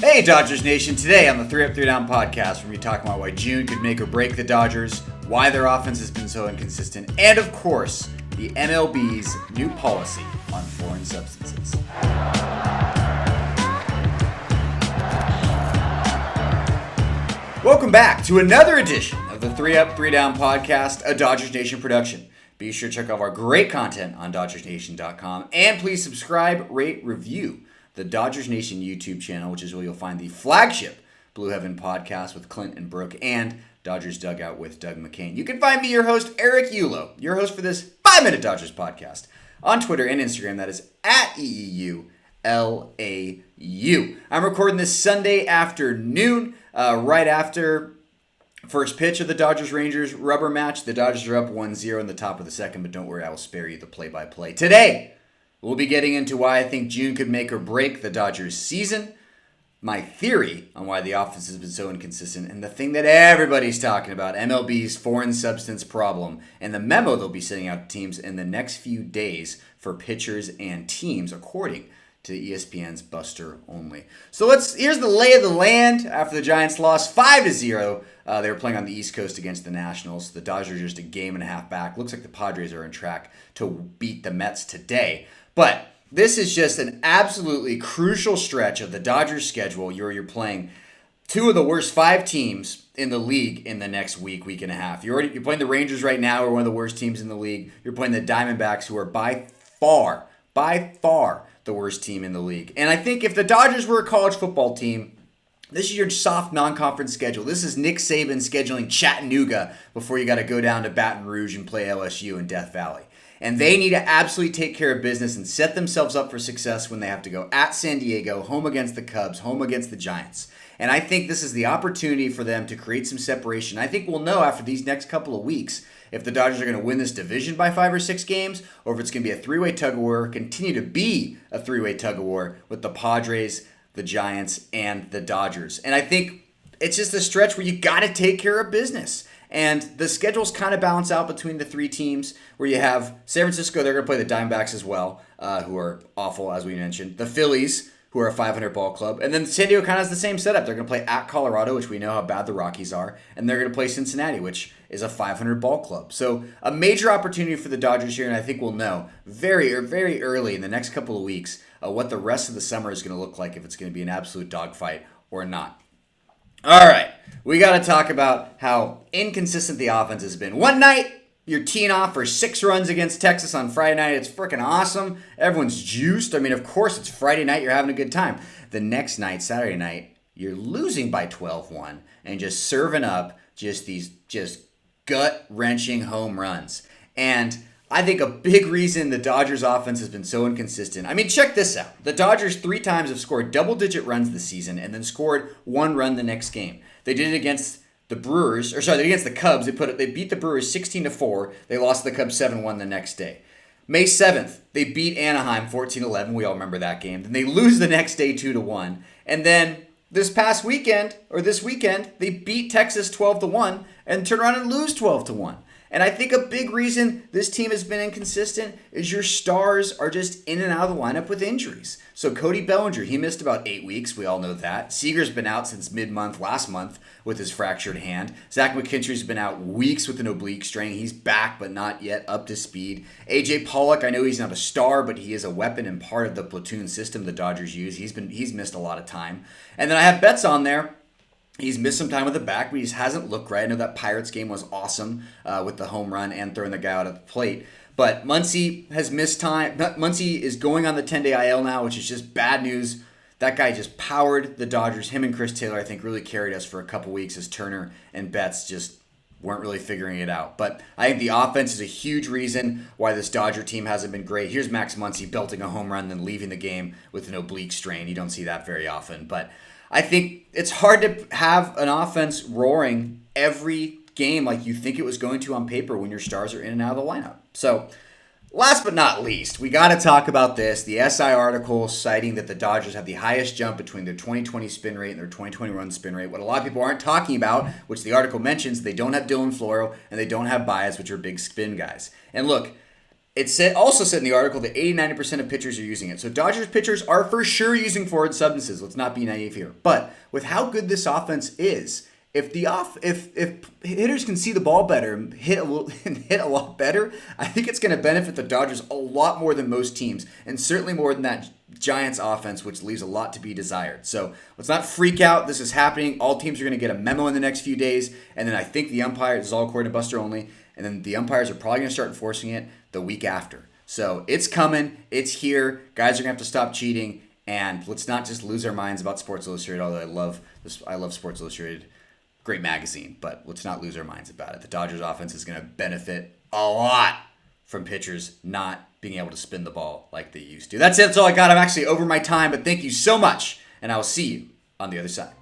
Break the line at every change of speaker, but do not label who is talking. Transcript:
Hey Dodgers Nation, today on the 3 Up 3 Down podcast, we're going to be talking about why June could make or break the Dodgers, why their offense has been so inconsistent, and of course, the MLB's new policy on foreign substances. Welcome back to another edition of the 3 Up 3 Down podcast, a Dodgers Nation production. Be sure to check out our great content on DodgersNation.com, and please subscribe, rate, review the Dodgers Nation YouTube channel, which is where you'll find the flagship Blue Heaven podcast with Clint and Brooke and Dodgers Dugout with Doug McCain. You can find me, your host, Eric Yulo, your host for this 5-minute Dodgers podcast on Twitter and Instagram. That is at EEULAU. I'm recording this Sunday afternoon, right after first pitch of the Dodgers-Rangers rubber match. The Dodgers are up 1-0 in the top of the second, but don't worry, I will spare you the play-by-play. Today, we'll be getting into why I think June could make or break the Dodgers season, my theory on why the offense has been so inconsistent, and the thing that everybody's talking about, MLB's foreign substance problem, and the memo they'll be sending out to teams in the next few days for pitchers and teams, according to ESPN's Buster Olney. So here's the lay of the land after the Giants lost 5-0. They were playing on the East Coast against the Nationals. The Dodgers are just a game and a half back. Looks like the Padres are on track to beat the Mets today. But this is just an absolutely crucial stretch of the Dodgers schedule. You're playing two of the worst 5 teams in the league in the next week and a half. You're playing the Rangers right now, who are one of the worst teams in the league. You're playing the Diamondbacks, who are by far the worst team in the league. And I think if the Dodgers were a college football team, this is your soft non-conference schedule. This is Nick Saban scheduling Chattanooga before you got to go down to Baton Rouge and play LSU in Death Valley. And they need to absolutely take care of business and set themselves up for success when they have to go at San Diego, home against the Cubs, home against the Giants. And I think this is the opportunity for them to create some separation. I think we'll know after these next couple of weeks if the Dodgers are going to win this division by 5 or 6 games, or if it's going to be a 3-way tug-of-war, continue to be a 3-way tug-of-war with the Padres, the Giants, and the Dodgers. And I think it's just a stretch where you got to take care of business. And the schedules kind of balance out between the 3 teams, where you have San Francisco, they're going to play the Diamondbacks as well, who are awful, as we mentioned. The Phillies, who are a 500 ball club. And then San Diego kind of has the same setup. They're going to play at Colorado, which we know how bad the Rockies are. And they're going to play Cincinnati, which is a 500 ball club. So a major opportunity for the Dodgers here, and I think we'll know very early in the next couple of weeks what the rest of the summer is going to look like, if it's going to be an absolute dogfight or not. All right, we got to talk about how inconsistent the offense has been. One night, you're teeing off for 6 runs against Texas on Friday night. It's freaking awesome. Everyone's juiced. I mean, of course, it's Friday night. You're having a good time. The next night, Saturday night, you're losing by 12-1 and just serving up these gut-wrenching home runs. And I think a big reason the Dodgers offense has been so inconsistent. I mean, check this out. The Dodgers 3 times have scored double-digit runs this season and then scored 1 run the next game. They did it against against the Cubs. They beat the Brewers 16-4. They lost to the Cubs 7-1 the next day. May 7th, they beat Anaheim 14-11. We all remember that game. Then they lose the next day 2-1. And then this weekend, they beat Texas 12-1 and turn around and lose 12-1. And I think a big reason this team has been inconsistent is your stars are just in and out of the lineup with injuries. So Cody Bellinger, he missed about 8 weeks. We all know that. Seager's been out since mid-month last month with his fractured hand. Zach McKinstry's been out weeks with an oblique strain. He's back, but not yet up to speed. A.J. Pollock, I know he's not a star, but he is a weapon and part of the platoon system the Dodgers use. He's missed a lot of time. And then I have Betts on there. He's missed some time with the back, but he just hasn't looked right. I know that Pirates game was awesome with the home run and throwing the guy out at the plate. But Muncy has missed time. Muncy is going on the 10-day IL now, which is just bad news. That guy just powered the Dodgers. Him and Chris Taylor, I think, really carried us for a couple weeks as Turner and Betts just weren't really figuring it out. But I think the offense is a huge reason why this Dodger team hasn't been great. Here's Max Muncy belting a home run, then leaving the game with an oblique strain. You don't see that very often. But I think it's hard to have an offense roaring every game like you think it was going to on paper when your stars are in and out of the lineup. So, last but not least, we got to talk about this. The SI article citing that the Dodgers have the highest jump between their 2020 spin rate and their 2021 spin rate. What a lot of people aren't talking about, which the article mentions, they don't have Dylan Floro and they don't have Baez, which are big spin guys. And look, also said in the article that 80-90% of pitchers are using it. So Dodgers pitchers are for sure using foreign substances. Let's not be naive here. But with how good this offense is, if hitters can see the ball better and hit a lot better, I think it's going to benefit the Dodgers a lot more than most teams, and certainly more than that Giants offense, which leaves a lot to be desired. So let's not freak out. This is happening. All teams are going to get a memo in the next few days, and then I think the umpires, this is all according to Buster Olney, and then the umpires are probably going to start enforcing it the week after. So it's coming. It's here. Guys are going to have to stop cheating, and let's not just lose our minds about Sports Illustrated, although I love Sports Illustrated. Great magazine, but let's not lose our minds about it. The Dodgers offense is going to benefit a lot from pitchers not being able to spin the ball like they used to. That's it. That's all I got. I'm actually over my time, but thank you so much, and I will see you on the other side.